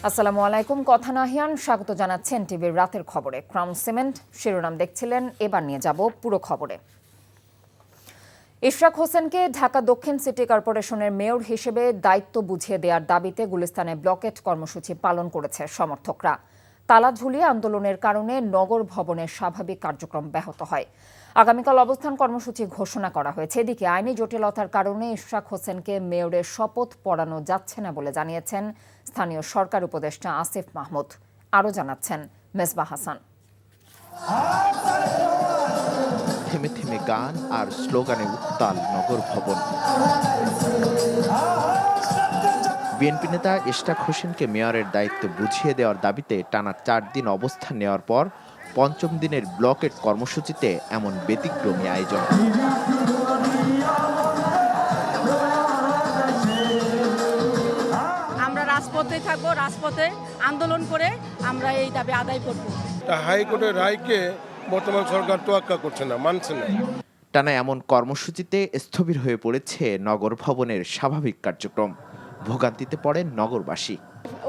আসসালামু আলাইকুম। কথা নাহিয়ান স্বাগত জানাচ্ছেন টিভির রাতের খবরে। ক্রাউন সিমেন্ট শিরোনাম দেখছিলেন, এবার নিয়ে যাব পুরো খবরে। ইশরাক হোসেনকে ঢাকা দক্ষিণ সিটি কর্পোরেশনের মেয়র হিসেবে দায়িত্ব বুঝিয়ে দেওয়ার দাবিতে গুলিস্তানে ব্লকেট কর্মসূচি পালন করেছে সমর্থকরা। তালা ঝুলিয়ে আন্দোলনের কারণে নগর ভবনের স্বাভাবিক কার্যক্রম ব্যাহত হয়। আগামীকাল অবস্থান কর্মসূচি ঘোষণা করা হয়েছে। এদিকে আইনি জটিলতার কারণে ইশরাক হোসেনকে মেয়রের শপথ পড়ানো যাচ্ছে না বলে জানিয়েছেন স্থানীয় সরকার উপদেষ্টা আসিফ মাহমুদ। আরও জানাচ্ছেন মেজবাহ হাসান। থেমে থেমে গান আর স্লোগানে উত্তাল নগর ভবন। বিএনপি নেতা ইশরাক হোসেনকে মেয়রের দায়িত্ব বুঝিয়ে দেওয়ার দাবিতে টানা 4 দিন অবস্থান নেওয়ার পর পঞ্চম দিনের ব্লকেট কর্মসূচিতে এমন ব্যতিক্রমী আয়োজন। আমরা রাজপথে থাকবো, রাজপথে আন্দোলন করে আমরা এই দাবি আদায় করব। হাইকোর্টের রায়কে বর্তমান সরকার তোয়াক্কা করছে না, মানছে না। টানা এমন কর্মসূচিতে স্থবির হয়ে পড়েছে নগর ভবনের স্বাভাবিক কার্যক্রম। ভোগান্তিতে পড়েন নগরবাসী।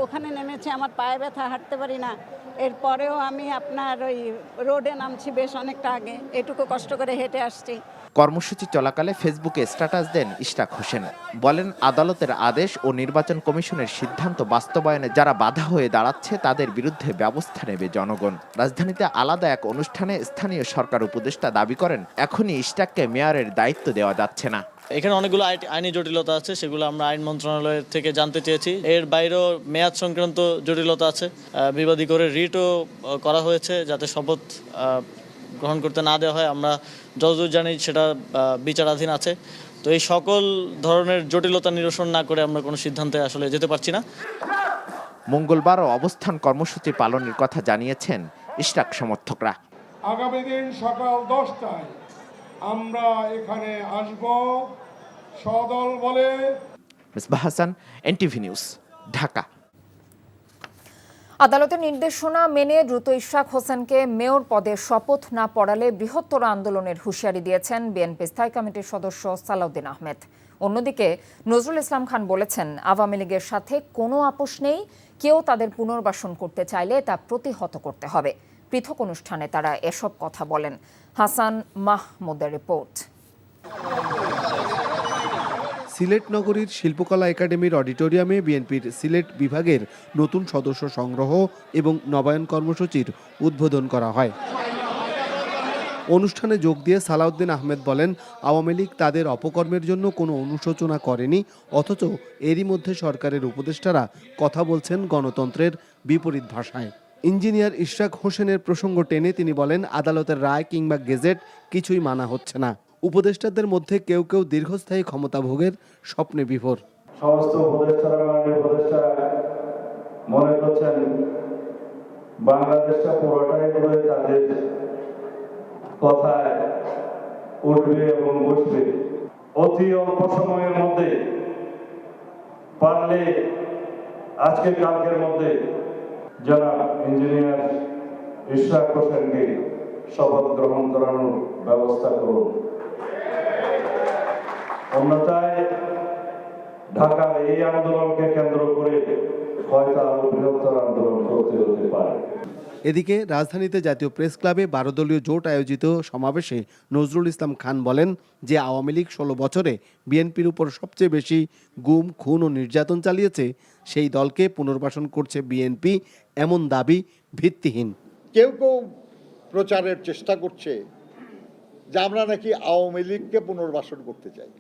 ওখানে নেমেছে, আমার পায়ে ব্যথা, হাঁটতে পারি না। এরপরেও আমি আপনার ওই রোডে নামছি বেশ অনেকটা আগে, এটুকু কষ্ট করে হেঁটে আসছি। কর্মসূচি চলাকালে ফেসবুকে স্ট্যাটাস দেন ইশরাক হোসেন। বলেন, আদালতের আদেশ ও নির্বাচন কমিশনের সিদ্ধান্ত বাস্তবায়নে যারা বাধা হয়ে দাঁড়াচ্ছে তাদের বিরুদ্ধে ব্যবস্থা নেবে জনগণ। রাজধানীতে আলাদা এক অনুষ্ঠানে স্থানীয় সরকার উপদেষ্টা দাবি করেন, এখনই ইশরাককে মেয়রের দায়িত্ব দেওয়া যাচ্ছে না। এখানে অনেকগুলো আইনি জটিলতা আছে, সেগুলো আমরা আইন মন্ত্রণালয়ের থেকে জানতে চেয়েছি। এর বাইরেও মেয়াদ সংক্রান্ত জটিলতা আছে। বিবাদী করে রিটও করা হয়েছে যাতে শপথ গ্রহণ করতে না দেওয়া হয়। আমরা যতদূর জানি সেটা বিচারাধীন আছে। তো এই সকল ধরনের জটিলতা নিরসন না করে আমরা কোনো সিদ্ধান্তে আসলে যেতে পারছি না। মঙ্গলবারও অবস্থান কর্মসূচি পালনের কথা জানিয়েছেন ইশরাক সমর্থকরা। আগামী দিন সকাল 10টায় আমরা এখানে আসব সদল বলে। Mezbah Hasan, NTV news, Dhaka. আদালতের নির্দেশনা মেনে দ্রুত ইশরাক হোসেনকে মেয়র পদে শপথ না পড়ালে বৃহত্তর আন্দোলনের হুঁশিয়ারি দিয়েছেন বিএনপি স্থায়ী কমিটির সদস্য সালাউদ্দিন আহমেদ। অন্যদিকে নজরুল ইসলাম খান বলেছেন, আওয়ামী লীগের সাথে কোনো আপোষ নেই। কেউ তাদের পুনর্বাসন করতে চাইলে তা প্রতিহত করতে হবে। পৃথক অনুষ্ঠানে তারা এসব কথা বলেন। হাসান মাহমুদের রিপোর্ট। সিলেট নগরীর শিল্পকলা একাডেমির অডিটোরিয়ামে বিএনপির সিলেট বিভাগের নতুন সদস্য সংগ্রহ এবং নবায়ন কর্মসূচির উদ্বোধন করা হয়। অনুষ্ঠানে যোগ দিয়ে সালাউদ্দিন আহমেদ বলেন, আওয়ামী লীগ তাদের অপকর্মের জন্য কোনো অনুশোচনা করেনি, অথচ এরই মধ্যে সরকারের উপদেষ্টারা কথা বলছেন গণতন্ত্রের বিপরীত ভাষায়। ইঞ্জিনিয়ার ইশরাক হোসেনের প্রসঙ্গ টেনে তিনি বলেন, আদালতের রায় কিংবা গেজেট কিছুই মানা হচ্ছে না। উপদেষ্টাদের মধ্যে কেউ কেউ দীর্ঘস্থায়ী ক্ষমতা ভোগের স্বপ্নে বিভোর। সমস্ত উপদেষ্টারা মনে করছেন বাংলাদেশটা পুরোটাই করে তাদের কথায় উঠবে এবং বসবে। অতি অল্প সময়ের মধ্যে পারলে আজকে কালকের মধ্যে জনাব ইঞ্জিনিয়ার ইশরাক হোসেনকে শপথ গ্রহণ করানোর ব্যবস্থা করুন। অন্যথায় ঢাকার এই আন্দোলনকে কেন্দ্র করে হয়তো আরো বৃহত্তর আন্দোলন করতে হতে পারে। এদিকে রাজধানীতে জাতীয় প্রেস ক্লাবে 12 দলীয় জোট আয়োজিত সমাবেশে নজরুল ইসলাম খান বলেন, যে আওয়ামী লীগ 16 বছরে বিএনপির উপর সবচেয়ে বেশি গুম, খুন ও নির্যাতন চালিয়েছে, সেই দলকে পুনর্বাসন করছে বিএনপি, এমন দাবি ভিত্তিহীন। কেউ কেউ প্রচারের চেষ্টা করছে যে আমরা নাকি আওয়ামী লীগকে পুনর্বাসন করতে চাই।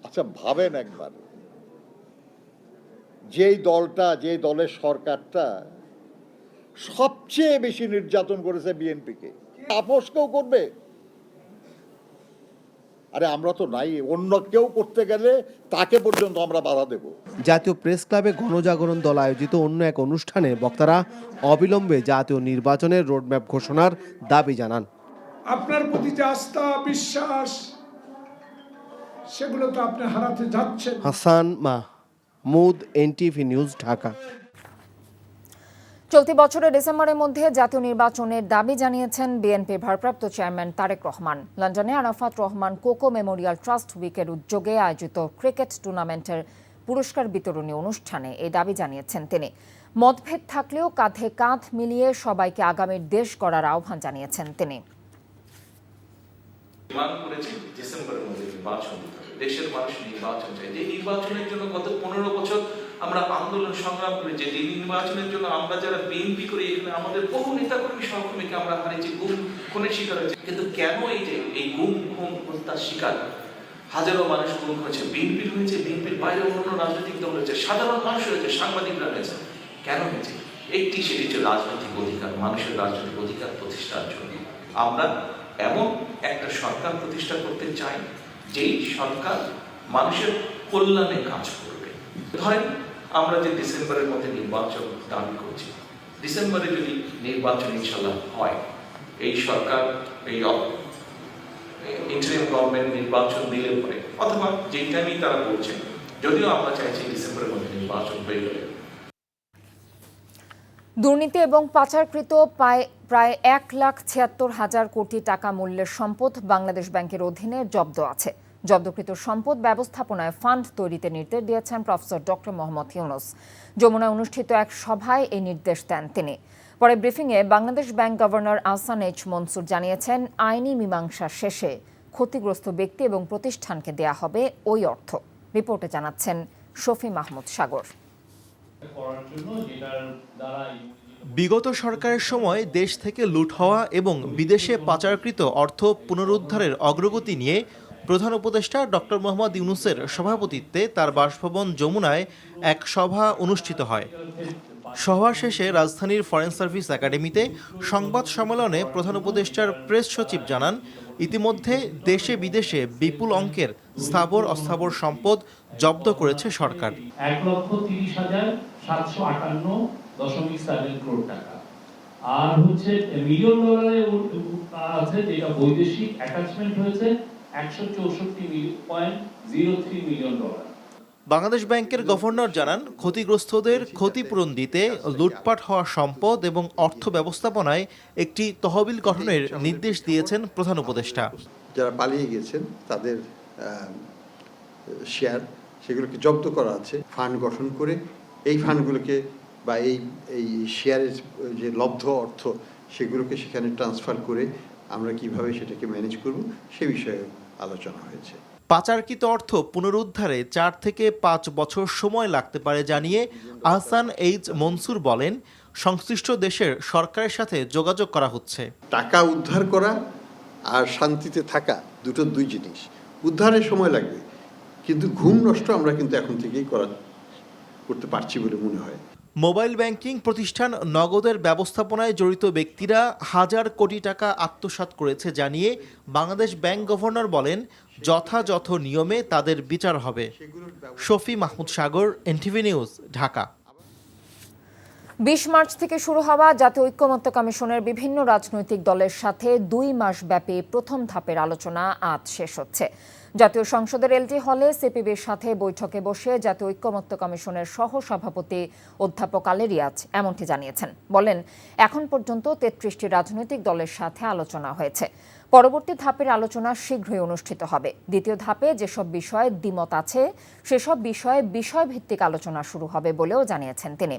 আচ্ছা ভাবেন একবার, যেই দলটা, যে দলের সরকারটা সবচেয়ে বেশি নির্যাতন করেছে বিএনপিকে, আপোষ কেউ করবে? আরে আমরা তো নাই, অন্য কেউ করতে গেলে তাকে পর্যন্ত আমরা বাধা দেব। জাতীয় প্রেস ক্লাবে গণজাগরণ দল আয়োজিত অন্য এক অনুষ্ঠানে বক্তারা অবিলম্বে জাতীয় নির্বাচনের রোডম্যাপ ঘোষণার দাবি জানান। আপনার প্রতি যে আস্থা, বিশ্বাস, সেগুলো তো আপনি হারাতে যাচ্ছেন। Hasan Mahmud, NTV news, Dhaka. চলতি বছরের ডিসেম্বরের মধ্যে জাতীয় নির্বাচনের দাবি জানিয়েছেন বিএনপির ভারপ্রাপ্ত চেয়ারম্যান তারেক রহমান। লন্ডনে আরাফাত রহমান কোকো মেমোরিয়াল ট্রাস্ট উইকের উদ্যোগে আয়োজিত ক্রিকেট টুর্নামেন্টের পুরস্কার বিতরণী অনুষ্ঠানে এই দাবি জানিয়েছেন তিনি। মতভেদ থাকলেও কাঁধে কাঁধ মিলিয়ে সবাইকে আগামীর দেশ গড়ার আহ্বান জানিয়েছেন তিনি। ডিসেম্বরের মধ্যে নির্বাচন দিতে হবে, দেশের মানুষ নির্বাচন চাই। যে নির্বাচনের জন্য গত 15 বছর আমরা আন্দোলন সংগ্রাম করে, যে নির্বাচনের জন্য আমরা যারা বিএনপি করি, এখানে আমাদের বহু নেতাকর্মী সহকর্মীকে আমরা হারিয়েছি, গুম খুনের শিকার হয়েছে। কিন্তু কেন এই গুম খুন হত্যার শিকার হাজারো মানুষ গুম হয়েছে, বিএনপির হয়েছে, বিএনপির বাইরে অন্যান্য রাজনৈতিক দল হয়েছে, সাধারণ মানুষ হয়েছে, সাংবাদিকরা হয়েছে। কেন হয়েছে? সেটি হচ্ছে রাজনৈতিক অধিকার, মানুষের রাজনৈতিক অধিকার প্রতিষ্ঠার জন্য আমরা এমন একটা সরকার প্রতিষ্ঠা করতে চাই যেই সরকার মানুষের কল্যাণে কাজ করবে। ধরেন আমরা যে ডিসেম্বরের মধ্যে নির্বাচন দাবি করছি, ডিসেম্বরে যদি নির্বাচন ইনশাল্লাহ হয়, এই সরকার এই ইন্টারিম গভর্নমেন্ট নির্বাচন দিলে পরে, অথবা যেই টাইমেই তারা বলছেন, যদিও আমরা চাইছি ডিসেম্বরের মধ্যে নির্বাচন হয়ে গেলে। দুর্নীতি এবং পাচারকৃত প্রায় 1,76,000 কোটি টাকা মূল্যের সম্পদ বাংলাদেশ ব্যাংকের অধীনে জব্দ আছে। জব্দকৃত সম্পদ ব্যবস্থাপনায় ফান্ড তৈরিতে নির্দেশ দিয়েছেন প্রফেসর ডক্টর মোহাম্মদ ইউনূস। যমুনায় অনুষ্ঠিত এক সভায় এই নির্দেশ দেন তিনি। পরে ব্রিফিংয়ে Bangladesh bank governor Ahsan H Mansur জানিয়েছেন, আইনি মীমাংসা শেষে ক্ষতিগ্রস্ত ব্যক্তি এবং প্রতিষ্ঠানকে দেয়া হবে ওই অর্থ। রিপোর্টে জানাচ্ছেন শফি মাহমুদ সাগর। বিগত সরকারের সময় দেশ থেকে লুট হওয়া এবং বিদেশে পাচারকৃত অর্থ পুনরুদ্ধারের অগ্রগতি নিয়ে প্রধান উপদেষ্টা ডক্টর মোহাম্মদ ইউনূসের সভাপতিত্বে তার বাসভবন যমুনায় এক সভা অনুষ্ঠিত হয়। সভা শেষে রাজধানীর ফরেন সার্ভিস একাডেমিতে সংবাদ সম্মেলনে প্রধান উপদেষ্টার প্রেস সচিব জানান, ইতিমধ্যে দেশে বিদেশে বিপুল অঙ্কের স্থাবর অস্থাবর সম্পদ জব্দ করেছে সরকার। 1,30,758.7 কোটি টাকা, আর হচ্ছে মিলিয়ন ডলারে আছে, যেটা বৈদেশিক অ্যাটাচমেন্ট হয়েছে 164.03 মিলিয়ন ডলার। বাংলাদেশ ব্যাংকের গভর্নর জানান, ক্ষতিগ্রস্তদের ক্ষতিপূরণ দিতে লুটপাট হওয়া সম্পদ এবং অর্থ ব্যবস্থাপনায় একটি তহবিল গঠনের নির্দেশ দিয়েছেন প্রধান উপদেষ্টা। যারা পালিয়ে গেছেন তাদের শেয়ার সেগুলোকে জব্দ করা আছে, ফান্ড গঠন করে এই ফান্ডগুলোকে বা এই শেয়ারের যে লব্ধ অর্থ সেগুলোকে সেখানে ট্রান্সফার করে আমরা কিভাবে সেটাকে ম্যানেজ করব সে বিষয়ে আলোচনা হয়েছে। পাচারকৃত অর্থ পুনরুদ্ধারে 4 থেকে 5 বছর সময় লাগতে পারে জানিয়ে আহসান এইচ মনসুর বলেন, সংশ্লিষ্ট দেশের সরকারের সাথে যোগাযোগ করা হচ্ছে। টাকা উদ্ধার করা আর শান্তিতে থাকা দুই জিনিস। উদ্ধারের সময় লাগবে, কিন্তু ঘুম নষ্ট আমরা কিন্তু এখন থেকেই করতে পারছি বলে মনে হয়। মোবাইল ব্যাংকিং প্রতিষ্ঠান নগদের ব্যবস্থাপনায় জড়িত ব্যক্তিরা 1,000 কোটি টাকা আত্মসাৎ করেছে জানিয়ে বাংলাদেশ ব্যাংক গভর্নর বলেন, যথাযথ নিয়মে তাদের বিচার হবে। শফি মাহমুদ সাগর, এনটিভি নিউজ, ঢাকা। 20 মার্চ থেকে শুরু হওয়া জাতীয় ঐক্যমত্য কমিশনের বিভিন্ন রাজনৈতিক দলের সাথে 2 মাস ব্যাপী প্রথম ধাপের আলোচনা আজ শেষ হচ্ছে। জাতীয় সংসদের এলটি হলে সিপিবির সাথে বৈঠকে বসে জাতীয় ঐক্যমত্য কমিশনের সহসভাপতি অধ্যাপক আলী রিয়াজ এমনটি জানিয়েছেন। বলেন, এখন পর্যন্ত 33টি রাজনৈতিক দলের সাথে আলোচনা হয়েছে। পরবর্তী ধাপের আলোচনা শীঘ্রই অনুষ্ঠিত হবে। দ্বিতীয় ধাপে যেসব বিষয়ে দ্বিমত আছে সেসব বিষয়ে বিষয়ভিত্তিক আলোচনা শুরু হবে বলেও জানিয়েছেন তিনি।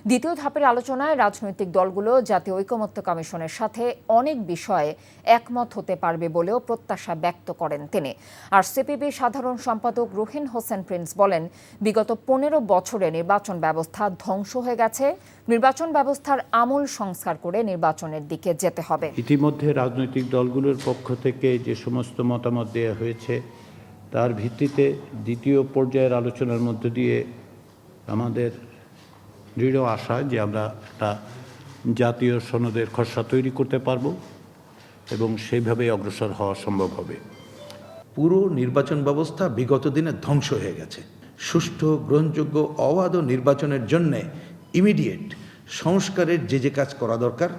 দ্বিতীয় ধাপের আলোচনায় রাজনৈতিক দলগুলো জাতীয় ঐক্যমত্য কমিশনের সাথে অনেক বিষয়ে একমত হতে পারবে বলেও প্রত্যাশা ব্যক্ত করেন তিনি। আর সিপিবি সাধারণ সম্পাদক রুহিন হোসেন প্রিন্স বলেন, বিগত 15 বছরে নির্বাচন ব্যবস্থা ধ্বংস হয়ে গেছে। নির্বাচন ব্যবস্থার আমূল সংস্কার করে নির্বাচনের দিকে যেতে হবে। ইতিমধ্যে রাজনৈতিক দলগুলোর পক্ষ থেকে যে সমস্ত মতামত দেওয়া হয়েছে তার ভিত্তিতে দ্বিতীয় পর্যায়ের আলোচনার মধ্য দিয়ে আমাদের দৃঢ় আশা যে আমরা একটা জাতীয় সনদের খসড়া তৈরি করতে পারব এবং সেইভাবে অগ্রসর হওয়া সম্ভব হবে। পুরো নির্বাচন ব্যবস্থা বিগত দিনে ধ্বংস হয়ে গেছে। সুষ্ঠু, গ্রহণযোগ্য, অবাধ নির্বাচনের জন্যে ইমিডিয়েট সংস্কারের যে কাজ করা দরকার,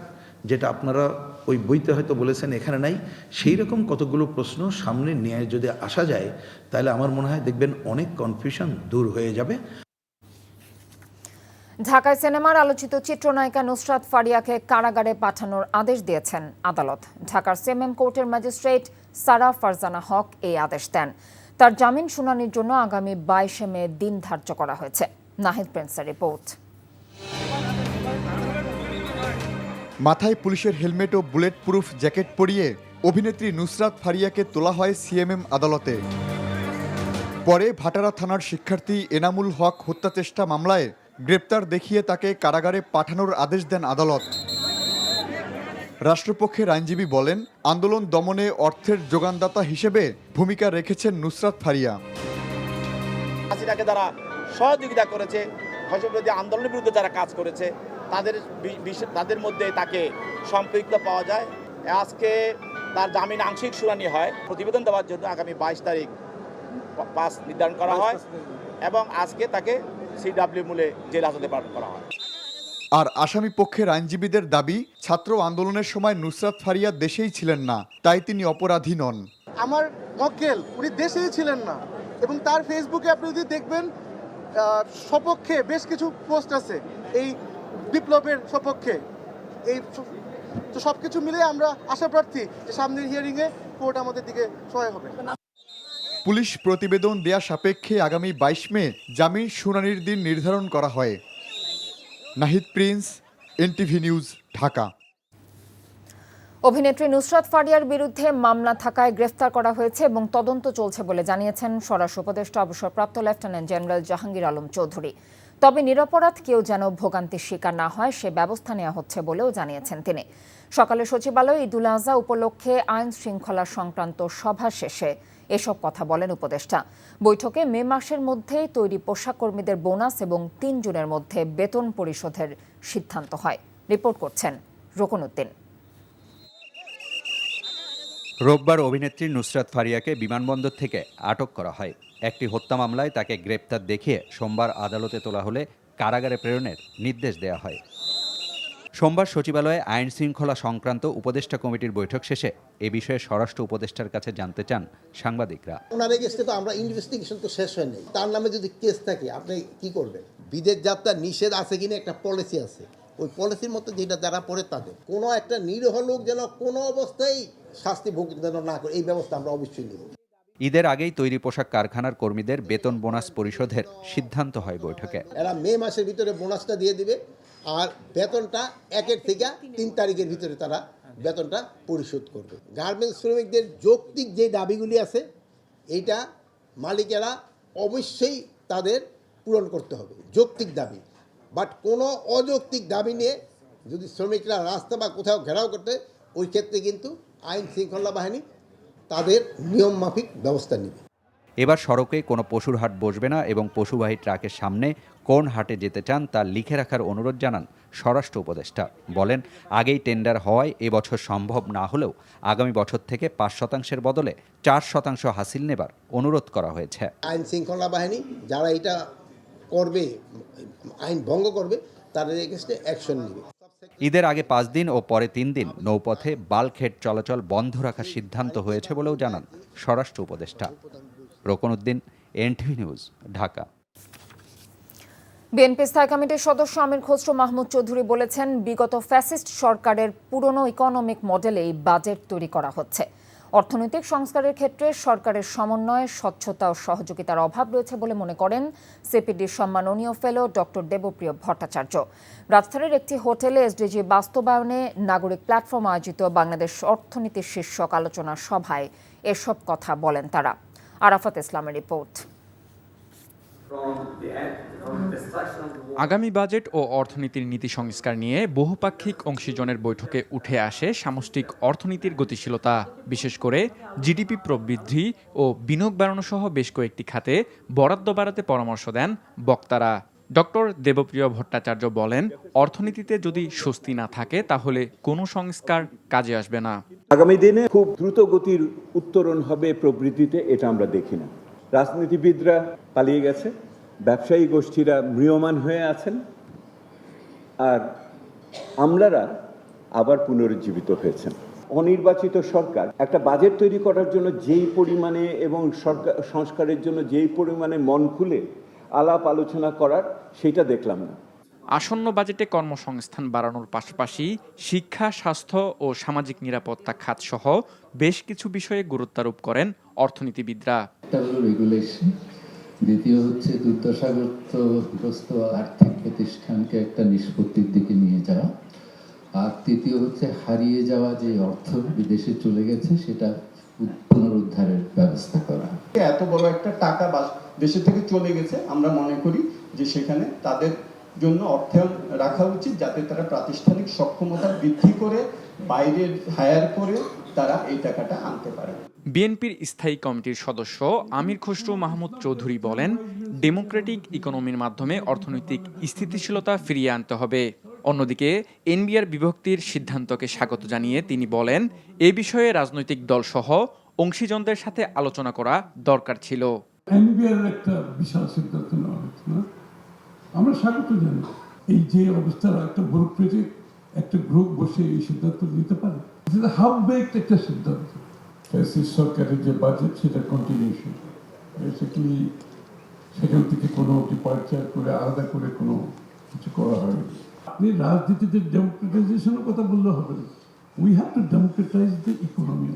যেটা আপনারা ওই বইতে হয়তো বলেছেন এখানে নাই, সেই রকম কতগুলো প্রশ্ন সামনে নিয়ে যদি আসা যায় তাহলে আমার মনে হয় দেখবেন অনেক কনফিউশন দূর হয়ে যাবে। ঢাকায় সিনেমার আলোচিত চিত্রনায়িকা নুসরাত ফারিয়াকে কারাগারে পাঠানোর আদেশ দিয়েছেন আদালত। ঢাকার সিএমএম কোর্টের ম্যাজিস্ট্রেট সারা ফারজানা হক এই আদেশ দেন। তার জামিন শুনানির জন্য আগামী 22 মে দিন ধার্য করা হয়েছে। নাহিদ প্রিন্সের রিপোর্ট। মাথায় পুলিশের হেলমেট ও বুলেট প্রুফ জ্যাকেট পরিয়ে অভিনেত্রী নুসরাত ফারিয়াকে তোলা হয় সিএমএম আদালতে। পরে ভাটারা থানার শিক্ষার্থী এনামুল হক হত্যা চেষ্টা মামলায় গ্রেপ্তার দেখিয়ে তাকে কারাগারে পাঠানোর আদেশ দেন আদালত। রাষ্ট্রপক্ষের আইনজীবী বলেন, আন্দোলন দমনে অর্থের যোগানদাতা হিসেবে ভূমিকা রেখেছেন নুসরাত ফারিয়া। হাসিনাকে যারা সহযোগিতা করেছে, ফসলবিরোধী আন্দোলনের বিরুদ্ধে যারা কাজ করেছে তাদের মধ্যে তাকে সম্পৃক্ত পাওয়া যায়। আজকে তার জামিন আংশিক শুনানি হয়। প্রতিবেদন দেওয়ার জন্য আগামী 22 তারিখ 5 নির্ধারণ করা হয় এবং আজকে তাকে সিডব্লিউ মূলে জেল হাজতে প্রেরণ করা হয়। আর আসামি পক্ষের আইনজীবীদের দাবি, ছাত্র আন্দোলনের সময় নুসরাত ফারিয়া দেশেই ছিলেন না, তাই তিনি অপরাধী নন। আমার মক্কেল উনি দেশেই ছিলেন না এবং তার ফেসবুকে আপনি যদি দেখবেন সপক্ষে বেশ কিছু পোস্ট আছে এই বিপ্লবের সপক্ষে। এই তো সবকিছু মিলে আমরা আশাপ্রার্থী যে সামনের হিয়ারিংয়ে কোর্ট আমাদের দিকে সহায় হবে। পুলিশ প্রতিবেদন দেয়া সাপেক্ষে আগামী 22 মে জামিন শুনানির দিন নির্ধারণ করা হয়। Nahid Prince, NTV news, Dhaka. অভিনেত্রী নুসরাত ফারিয়ার বিরুদ্ধে মামলা থাকায় গ্রেফতার করা হয়েছে এবং তদন্ত চলছে বলে জানিয়েছেন স্বরাষ্ট্র উপদেষ্টা অবসরপ্রাপ্ত লেফটেন্যান্ট জেনারেল জাহাঙ্গীর আলম চৌধুরী। তবে নিরপরাধ কেউ যেন ভোগান্তির শিকার না হয় সে ব্যবস্থা নেওয়া হচ্ছে বলেও জানিয়েছেন তিনি। সকালে সচিবালয়ে ঈদুল আজহা উপলক্ষে আইন শৃঙ্খলা সংক্রান্ত সভা শেষে এসব কথা বলেন উপদেষ্টা। বৈঠকে মে মাসের মধ্যেই তৈরি পোশাক কর্মীদের বোনাস এবং 3 জুনের মধ্যে বেতন পরিশোধের সিদ্ধান্ত হয়। রিপোর্ট করছেন রোকনউদ্দিন। রোববার অভিনেত্রী নুসরাত ফারিয়াকে বিমানবন্দর থেকে আটক করা হয়। একটি হত্যা মামলায় তাকে গ্রেপ্তার দেখিয়ে সোমবার আদালতে তোলা হলে কারাগারে প্রেরণের নির্দেশ দেওয়া হয়। সোমবার সচিবালয়ে আইন শৃঙ্খলা সংক্রান্ত উপদেষ্টা কমিটির বৈঠক শেষে এ বিষয়ে স্বরাষ্ট্র উপদেষ্টার কাছে জানতে চান সাংবাদিকরা। ওনার এগেস্টে তো আমরা ইনভেস্টিগেশন তো শেষ হয়নি, তার নামে যদি কেস থাকে আপনি কি করবেন? বিদেশ যাত্রা নিষেধ আছে কিনা একটা পলিসি আছে, ওই পলিসির মতো যেটা যারা পড়ে তাদের কোনো একটা নিরীহ লোক যেন কোনো অবস্থায় শাস্তি ভোগ যেন না করে এই ব্যবস্থা আমরা অবশ্যই নেব। ঈদের আগেই তৈরি পোশাক কারখানার কর্মীদের বেতন বোনাস পরিশোধের সিদ্ধান্ত হয় বৈঠকে। এরা মে মাসের ভিতরে বোনাসটা দিয়ে দিবে আর বেতনটা 1 থেকে 3 তারিখের ভিতরে তারা বেতনটা পরিশোধ করবে। গার্মেন্টস শ্রমিকদের যৌক্তিক যে দাবিগুলি আছে এইটা মালিকেরা অবশ্যই তাদের পূরণ করতে হবে, যৌক্তিক দাবি। বাট কোনো অযৌক্তিক দাবি নিয়ে যদি শ্রমিকরা রাস্তা বা কোথাও ঘেরাও করতে, ওই ক্ষেত্রে কিন্তু আইন শৃঙ্খলা বাহিনী তাদের নিয়ম মাফিক ব্যবস্থা নেবে। এবার সড়কে কোনো পশুর হাট বসবে না এবং পশুবাহী ট্রাকের সামনে কোন হাটে যেতে চান তা লিখে রাখার অনুরোধ জানান স্বরাষ্ট্র উপদেষ্টা। বলেন, আগেই টেন্ডার হওয়ায় এবছর সম্ভব না হলেও আগামী বছর থেকে 5% বদলে 4% হাসিল নেবার অনুরোধ করা হয়েছে। আইন শৃঙ্খলা বাহিনী যারা এটা করবে, আইন ভঙ্গ করবে, তাদের এগেইনস্টে অ্যাকশন নেবে। ঈদের আগে 5 দিন ও পরে 3 দিন নৌপথে বাল্ক হেড চলাচল বন্ধ রাখার সিদ্ধান্ত হয়েছে বলেও জানান স্বরাষ্ট্র উপদেষ্টা। Rokonuddin, NTV news, Dhaka. BNP স্থায়ী কমিটির সদস্য আমির খসরু মাহমুদ চৌধুরী বলেছেন, বিগত ফ্যাসিস্ট সরকারের পুরনো ইকোনমিক মডেলেই বাজেট তৈরি করা হচ্ছে। অর্থনৈতিক সংস্কারের ক্ষেত্রে সরকারের সমন্বয়, স্বচ্ছতা ও সহযোগিতার অভাব রয়েছে বলে মনে করেন সিপিডির সম্মাননীয় ফেলো ডক্টর দেবপ্রিয় ভট্টাচার্য। রাজধানীর একটি হোটেলে এসডিজি বাস্তবায়নে নাগরিক প্ল্যাটফর্ম আয়োজিত বাংলাদেশ অর্থনীতির শীর্ষক আলোচনা সভায় এসব কথা বলেন তারা। আরাফাত ইসলামের রিপোর্ট। আগামী বাজেট ও অর্থনীতির নীতি সংস্কার নিয়ে বহুপাক্ষিক অংশীজনের বৈঠকে উঠে আসে সামষ্টিক অর্থনীতির গতিশীলতা, বিশেষ করে জিডিপি প্রবৃদ্ধি ও বিনিয়োগ বাড়ানো সহ বেশ কয়েকটি খাতে বরাদ্দ বাড়াতে পরামর্শ দেন বক্তারা। ডক্টর দেবপ্রিয় ভট্টাচার্য বলেন, অর্থনীতিতে যদি স্বস্তি না থাকে তাহলে কোনো সংস্কার কাজে আসবে না। আগামী দিনে খুব দ্রুত গতির উত্তরণ হবে প্রবৃদ্ধিতে, এটা আমরা দেখি না। রাজনীতিবিদরা পালিয়ে গেছে, ব্যবসায়ী গোষ্ঠীরা ম্রিয়মাণ হয়ে আছেন, আর আমলারা আবার পুনরুজ্জীবিত হয়েছেন। অনির্বাচিত সরকার একটা বাজেট তৈরি করার জন্য যেই পরিমাণে এবং সরকার সংস্কারের জন্য যেই পরিমাণে মন খুলে আলাপ আলোচনা করার, সেটা দেখলাম না। আসন্ন বাজেটে কর্মসংস্থান বাড়ানোর পাশাপাশি শিক্ষা, স্বাস্থ্য ও সামাজিক নিরাপত্তা খাতসহ বেশ কিছু বিষয়ে গুরুত্বারোপ করেন অর্থনীতিবিদরা। একটা হলো রেগুলেশন, দ্বিতীয় হচ্ছে দুর্দশাগ্রস্ত আর্থিক প্রতিষ্ঠানকে একটা নিষ্পত্তির দিকে নিয়ে যাওয়া, আর তৃতীয় হচ্ছে হারিয়ে যাওয়া যে অর্থ বিদেশে চলে গেছে সেটা পুনরুদ্ধারের ব্যবস্থা করা। এত বড় একটা টাকা দেশে থেকে চলে গেছে, আমরা মনে করি যে সেখানে তাদের জন্য অর্থায়ন রাখা উচিত, যাতে তারা প্রাতিষ্ঠানিক সক্ষমতা বৃদ্ধি করে বাইরে হায়ার করে তারা এই টাকাটা আনতে পারে। বিএনপির স্থায়ী কমিটির সদস্য আমির খসরু মাহমুদ চৌধুরী বলেন, ডেমোক্রেটিক ইকোনমির মাধ্যমে অর্থনৈতিক স্থিতিশীলতা ফিরিয়ে আনতে হবে। অন্যদিকে এনবিআর বিভক্তির সিদ্ধান্তকে স্বাগত জানিয়ে তিনি বলেন, এ বিষয়ে রাজনৈতিক দলসহ অংশীজনদের সাথে আলোচনা করা দরকার ছিল। এনবিআর একটা বিশাল সিদ্ধান্ত নেওয়া হয়েছে না, আমরা স্বাগত জানি। এই যে অবস্থার একটা ব্যুরোক্রেটিক একটা গ্রুপ বসে এই সিদ্ধান্ত নিতে পারে, হাফ বেকড একটা সিদ্ধান্ত। সরকারের যে বাজেট সেটা কন্টিনিউশন, বেসিক্যালি সেখান থেকে কোনো ডিপার্চার করে আলাদা করে কোনো কিছু করা হয়নি। আপনি রাজনীতিতে ডেমোক্রেটাইজেশনের কথা বললে হবে না। We have to democratise the economy.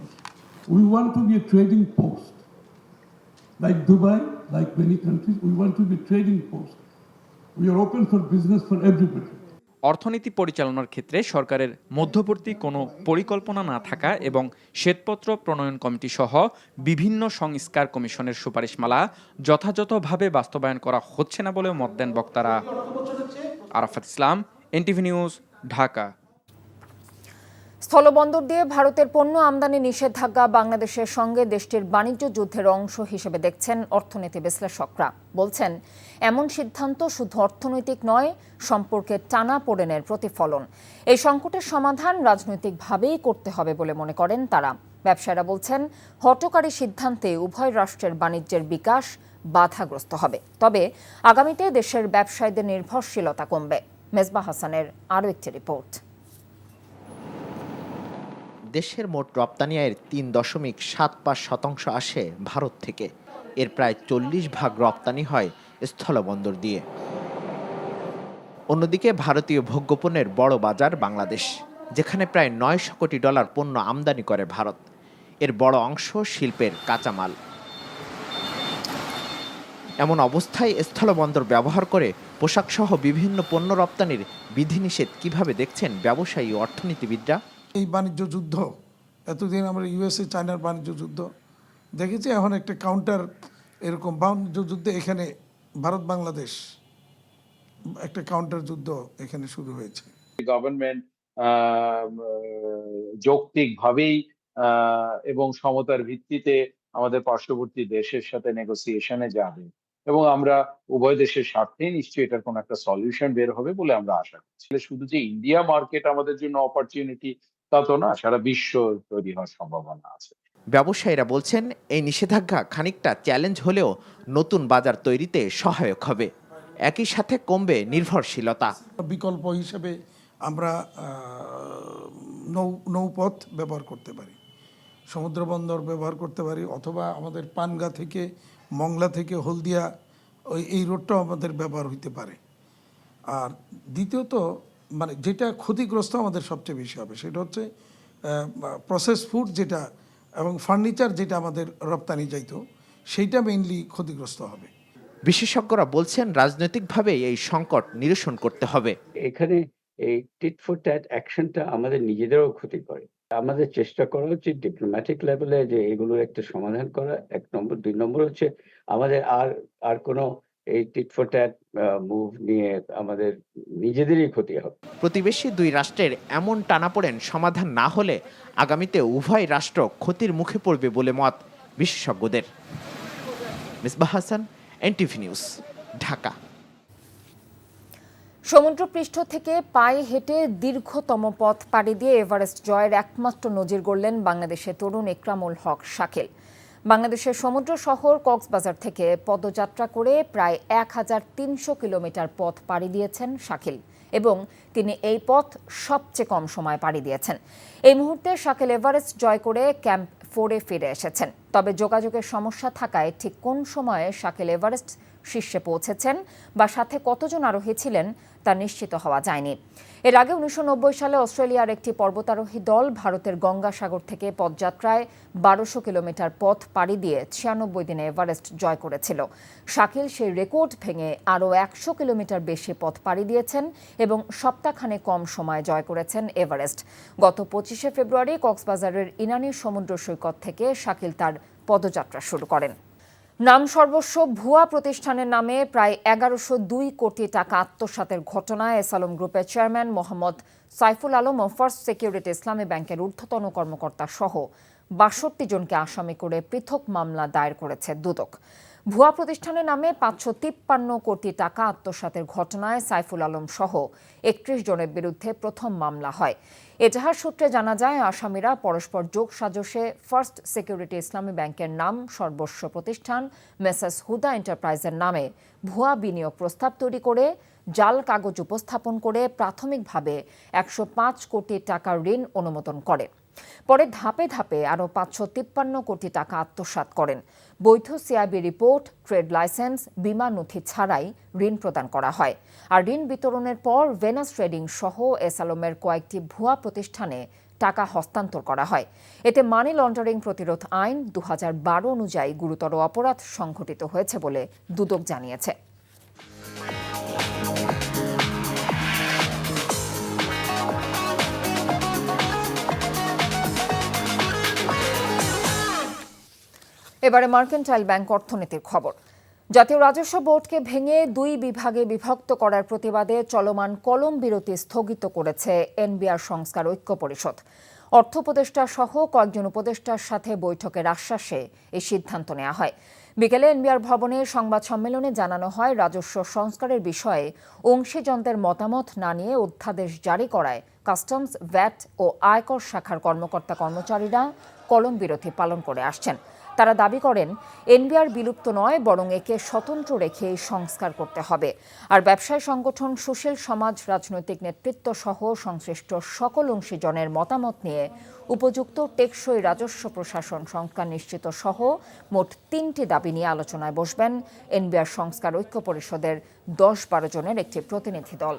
We want to be a trading post like Dubai, like many countries. We want to be trading post. We are open for business for everybody. অর্থনীতি পরিচালনার ক্ষেত্রে সরকারের মধ্যবর্তী কোনো পরিকল্পনা না থাকা এবং শ্বেতপত্র প্রণয়ন কমিটি সহ বিভিন্ন সংস্কার কমিশনের সুপারিশমালা যথাযথভাবে বাস্তবায়ন করা হচ্ছে না বলেও মত দেন বক্তারা। আরাফাত ইসলাম, এনটিভি নিউজ, ঢাকা। স্থলবন্দর দিয়ে ভারতের পণ্য আমদানি নিষেধাজ্ঞা বাংলাদেশের সঙ্গে দেশটির বাণিজ্য যুদ্ধের অংশ হিসেবে দেখছেন অর্থনীতি বিশ্লেষকরা। বলছেন, এমন সিদ্ধান্ত শুধু অর্থনৈতিক নয়, সম্পর্কের টানাপোড়েনের প্রতিফলন। এই সংকটের সমাধান রাজনৈতিকভাবেই করতে হবে বলে মনে করেন তারা। ব্যবসায়ীরা বলছেন, হঠকারী সিদ্ধান্তে উভয় রাষ্ট্রের বাণিজ্যের বিকাশ বাধাগ্রস্ত হবে। তবে আগামীতে দেশের ব্যবসায়ীদের নির্ভরশীলতা কমবে। মেজবা হাসানের আরও একটি রিপোর্ট। দেশের মোট রপ্তানি আয়ের ৩.৭৫% আসে ভারত থেকে। এর প্রায় 40% রপ্তানি হয় স্থলবন্দর দিয়ে। অন্যদিকে ভারতীয় ভোগ্যপণ্যের বড় বাজার বাংলাদেশ, যেখানে প্রায় $900 কোটি পণ্য আমদানি করে ভারত। এর বড় অংশ শিল্পের কাঁচামাল। এমন অবস্থায় স্থলবন্দর ব্যবহার করে পোশাকসহ বিভিন্ন পণ্য রপ্তানির বিধিনিষেধ কিভাবে দেখছেন ব্যবসায়ী ও অর্থনীতিবিদরা? এই বাণিজ্য যুদ্ধ, এতদিন আমরা ইউএসএ চায়নার বাণিজ্য যুদ্ধ দেখেছি, এখন একটা কাউন্টার এরকম বাণিজ্য যুদ্ধে এখানে ভারত বাংলাদেশ একটা কাউন্টার যুদ্ধ এখানে শুরু হয়েছে। গভর্নমেন্ট যৌক্তিকভাবেই এবং সমতার ভিত্তিতে আমাদের পার্শ্ববর্তী দেশের সাথে নেগোসিয়েশনে যাবে এবং আমরা উভয় দেশের স্বার্থে নিশ্চয়ই এটার কোনো একটা সলিউশন বের হবে বলে আমরা আশা করছি। শুধু যে ইন্ডিয়া মার্কেট আমাদের জন্য অপরচুনিটি তা তো না, সারা বিশ্ব তৈরি হওয়ার সম্ভাবনা আছে। ব্যবসায়ীরা বলছেন, এই নিষেধাজ্ঞা খানিকটা চ্যালেঞ্জ হলেও নতুন বাজার তৈরিতে সহায়ক হবে। একই সাথে কমবে নির্ভরশীলতা। বিকল্প হিসেবে আমরা নৌপথ ব্যবহার করতে পারি, সমুদ্র বন্দর ব্যবহার করতে পারি, অথবা আমাদের পানগা থেকে মংলা থেকে হলদিয়া এই রোডটাও আমাদের ব্যবহার হইতে পারে। আর দ্বিতীয়ত মানে যেটা ক্ষতিগ্রস্ত আমাদের সবচেয়ে বেশি হবে সেটা হচ্ছে প্রসেস ফুড যেটা এবং ফার্নিচার যেটা আমাদের রপ্তানি যাইতো, সেইটা মেইনলি ক্ষতিগ্রস্ত হবে। বিশেষজ্ঞরা বলছেন, রাজনৈতিকভাবে এই সংকট নিরসন করতে হবে। এখানে এই টিট ফর ট্যাট অ্যাকশনটা আমাদের নিজেদেরও ক্ষতি করে। আমাদের চেষ্টা করা উচিত ডিপ্লোম্যাটিক লেভেলে যে এগুলোর একটা সমাধান করা, 1 নম্বর। 2 নম্বর হচ্ছে আমাদের আর কোনো এই টিট ফর ট্যাট মুভ নিয়ে আমাদের নিজেদেরই ক্ষতি হবে। প্রতিবেশী 2 রাষ্ট্রের এমন টানাপোড়েন সমাধান না হলে আগামীতে উভয় রাষ্ট্র ক্ষতির মুখে পড়বে বলে মত বিশেষজ্ঞদের। Misbah Hasan, NTV news, Dhaka. সমুদ্রপৃষ্ঠ থেকে পায়ে হেঁটে দীর্ঘতম পথ পাড়ি দিয়ে এভারেস্ট জয়ের একমাত্র নজির গড়লেন বাংলাদেশের তরুণ একরামুল হক শাকিল। বাংলাদেশের সমুদ্র শহর কক্সবাজার থেকে পদযাত্রা করে প্রায় 1300 কিলোমিটার পথ পাড়ি দিয়েছেন শাকিল, এবং তিনি এই পথ সবচেয়ে কম সময় পাড়ি দিয়েছেন। এই মুহূর্তে শাকিল এভারেস্ট জয় করে ক্যাম্প 4-এ ফিরে এসেছেন। তবে যোগাযোগের সমস্যা থাকায় ঠিক কোন সময়ে শাকিল এভারেস্ট শীর্ষে পৌঁছেছেন বা সাথে কতজন আরোহী ছিলেন তা নিশ্চিত হওয়া যায়নি। এর আগে 1990 সালে অস্ট্রেলিয়ার একটি পর্বতারোহী দল ভারতের গঙ্গাসাগর থেকে পদযাত্রায় 1200 কিলোমিটার পথ পাড়ি দিয়ে 96 দিনে এভারেস্ট জয় করেছিল। শাকিল সেই রেকর্ড ভেঙে আরও 100 কিলোমিটার বেশি পথ পাড়ি দিয়েছেন এবং সপ্তাহখানেক কম সময়ে জয় করেছেন এভারেস্ট। গত 25শে ফেব্রুয়ারি কক্সবাজারের ইনানি সমুদ্র সৈকত থেকে শাকিল তার পদযাত্রা শুরু করেন। নাম সর্বস্ব ভুয়া প্রতিষ্ঠানের নামে প্রায় 1102 কোটি টাকা আত্মসাতের ঘটনায় এসালম গ্রুপের চেয়ারম্যান মোহাম্মদ সাইফুল আলম ও ফার্স্ট সিকিউরিটি ইসলামী ব্যাংকের ঊর্ধ্বতন কর্মকর্তা সহ 62 জনকে আসামি করে পৃথক মামলা দায়ের করেছে দুদক। ভুয়া প্রতিষ্ঠানের নামে 553 কোটি টাকা আত্মসাতের ঘটনায় সাইফুল আলম সহ 31 জনের বিরুদ্ধে প্রথম মামলা হয়। এজাহার সূত্রে জানা যায়, আসামিরা পরস্পর যোগ সাজশে ফার্স্ট সিকিউরিটি ইসলামী ব্যাংকের নাম সর্বস্ব প্রতিষ্ঠান মেসার্স হুদা এন্টারপ্রাইজের নামে ভুয়া বিনিয়োগ প্রস্তাব তৈরি করে জাল কাগজ উপস্থাপন করে প্রাথমিকভাবে 105 কোটি টাকার ঋণ অনুমোদন করে। পরে ধাপে ধাপে আরও 553 কোটি টাকা আত্মসাৎ করেন। বৈধ সিআইবি রিপোর্ট, ট্রেড লাইসেন্স, বিমা নথি ছাড়াই ঋণ প্রদান করা হয়। আর ঋণ বিতরণের পর ভেনাস ট্রেডিং সহ এসালমের কয়েকটি ভুয়া প্রতিষ্ঠানে টাকা হস্তান্তর করা হয়। এতে মানি লন্ডারিং প্রতিরোধ আইন 2012 অনুযায়ী গুরুতর অপরাধ সংঘটিত হয়েছে বলে দুদক জানিয়েছে। এবারে মার্কেন্টাইল ব্যাংক অর্থনীতির খবর। জাতীয় রাজস্ব বোর্ডকে ভেঙে 2 বিভাগে বিভক্ত করার প্রতিবাদে চলমান কলম বিরতি স্থগিত করেছে এনবিআর সংস্কার ঐক্য পরিষদ। অর্থ উপদেষ্টা সহ কয়েকজন উপদেষ্টার সাথে বৈঠকের আশ্বাসে এই সিদ্ধান্ত নেওয়া হয়। বিকেলে এনবিআর ভবনে সংবাদ সম্মেলনে জানানো হয়, রাজস্ব সংস্কারের বিষয়ে অংশীজনদের মতামত না নিয়ে অধ্যাদেশ জারি করায় কাস্টমস, ভ্যাট ও আয়কর শাখার কর্মকর্তা কর্মচারীরা কলম বিরতি পালন করে আসছেন। তারা দাবি করেন, এনবিআর বিলুপ্ত নয়, বরং একে স্বতন্ত্র রেখে সংস্কার করতে হবে। আর ব্যবসায়ী সংগঠন, সুশীল সমাজ, রাজনৈতিক নেতৃত্ব সহ সংশ্লিষ্ট সকল অংশীজনের মতামত নিয়ে উপযুক্ত টেকসই রাজস্ব প্রশাসন সংস্কার নিশ্চিত সহ মোট 3টি দাবি নিয়ে আলোচনায় বসবেন এনবিআর সংস্কার ঐক্য পরিষদের 10-12 জনের একটি প্রতিনিধি দল।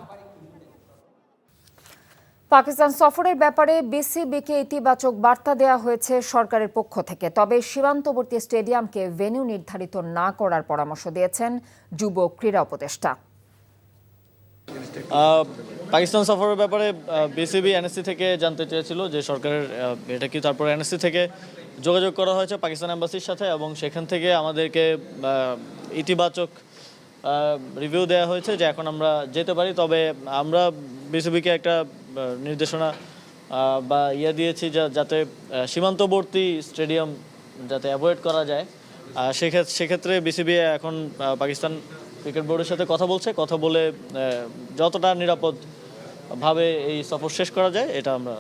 পাকিস্তান সফরের ব্যাপারে বিসিবিকে ইতিবাচক বার্তা দেওয়া হয়েছে সরকারের পক্ষ থেকে। তবে সীমান্তবর্তী স্টেডিয়ামকে ভেন্যু নির্ধারিত না করার পরামর্শ দিয়েছেন যুব ক্রীড়া উপদেষ্টা। পাকিস্তান সফরের ব্যাপারে বিসিবি এনএসসি থেকে জানতে চেয়েছিল যে সরকারের এটা কি, তারপর এনএসসি থেকে যোগাযোগ করা হয়েছে পাকিস্তান এম্বাসির সাথে এবং সেখান থেকে আমাদেরকে ইতিবাচক রিভিউ দেওয়া হয়েছে যে এখন আমরা যেতে পারি। তবে আমরা বিসিবিকে একটা নির্দেশনা বা দিয়েছি যাতে সীমান্তবর্তী স্টেডিয়াম যাতে অ্যাভয়েড করা যায়। সেক্ষেত্রে বিসিবি এখন পাকিস্তান ক্রিকেট বোর্ডের সাথে কথা বলে যতটা নিরাপদভাবে এই সফর শেষ করা যায় এটা আমরা।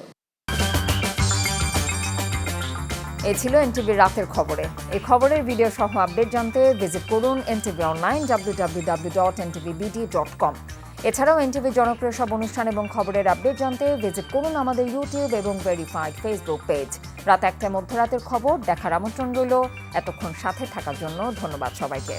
এ ছিল এনটিভি রাতের খবরে। এই খবরের ভিডিও সহ আপডেট জানতে ভিজিট করুন এনটিভি অনলাইন www.ntvbd.com। এছাড়াও এনটিভি জনপ্রিয় সব অনুষ্ঠান এবং খবরের আপডেট জানতে ভিজিট করুন আমাদের ইউটিউব এবং ভেরিফাইড ফেসবুক পেজ। রাত 1টায় মধ্যরাতের খবর দেখার আমন্ত্রণ রইল। এতক্ষণ সাথে থাকার জন্য ধন্যবাদ সবাইকে।